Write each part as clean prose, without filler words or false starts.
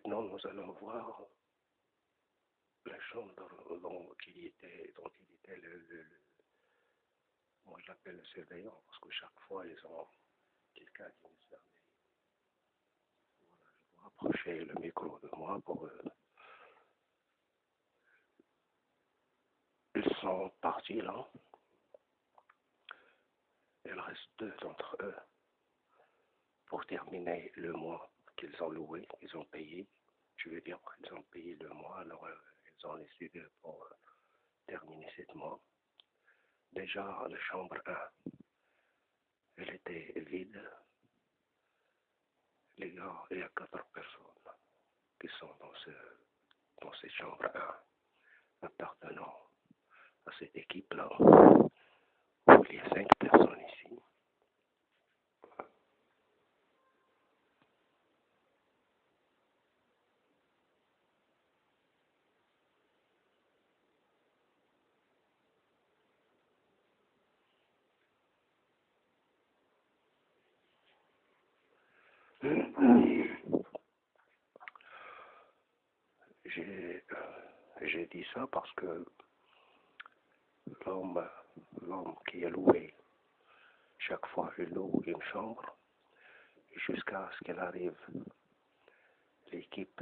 Maintenant, nous allons voir la chambre dont il était moi je l'appelle le surveillant, parce que chaque fois, ils ont quelqu'un qui nous surveille. Voilà, je vais rapprocher le micro de moi pour ils sont partis là. Il reste deux d'entre eux pour terminer le mois qu'ils ont loué, qu'ils ont payé. Je veux dire qu'ils ont payé le mois, alors ils ont décidé pour terminer ce mois. Déjà, la chambre 1, elle était vide. Les gars, il y a 4 personnes qui sont dans cette chambre 1, appartenant à cette équipe-là, où il y a 5 personnes ici. J'ai dit ça parce que l'homme qui est loué, chaque fois il loue une chambre, jusqu'à ce qu'elle arrive l'équipe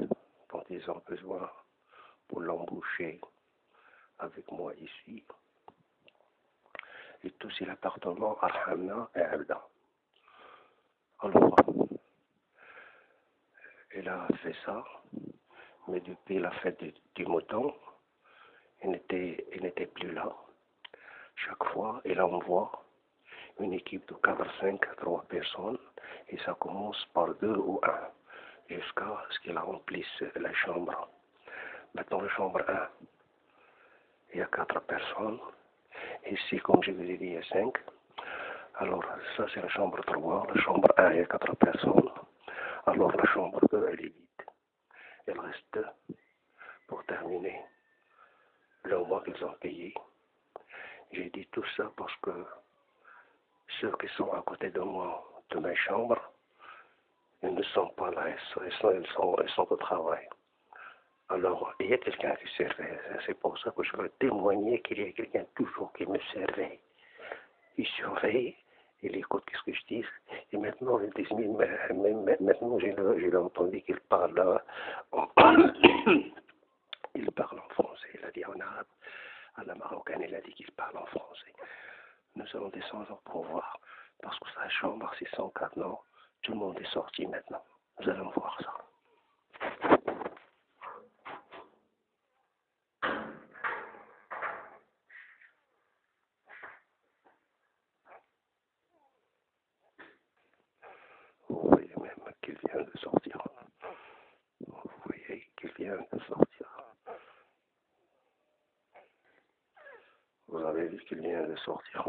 dont ils ont besoin pour l'embaucher avec moi ici. Et tout c'est l'appartement Arhamna et Abda. Alors, il a fait ça, mais depuis la fête du mouton, il n'était plus là. Chaque fois, il envoie une équipe de 4, 5, 3 personnes, et ça commence par 2 ou 1, jusqu'à ce qu'il remplisse la chambre. Maintenant, la chambre 1, il y a 4 personnes. Ici, comme je vous ai dit, il y a 5. Alors, ça, c'est la chambre 3. La chambre 1, il y a 4 personnes. Alors, la chambre 2, elle est vide. Il reste 2 pour terminer le mois qu'ils ont payé. J'ai dit tout ça parce que ceux qui sont à côté de moi, de ma chambre, ils ne sont pas là, ils sont au travail. Alors, il y a quelqu'un qui surveille. C'est pour ça que je veux témoigner qu'il y a quelqu'un toujours qui me surveille. Il surveille, il écoute ce que je dis. Et maintenant, maintenant j'ai entendu qu'il parle il parle en français. Il a dit en arabe. À la marocaine, il a dit qu'il parle en français. Nous allons descendre pour voir. Parce que sa chambre, c'est 104 ans. Tout le monde est sorti maintenant. Nous allons voir ça. Vous voyez même qu'il vient de sortir. Vous voyez qu'il vient de sortir. Vous avez vu qu'il vient de sortir.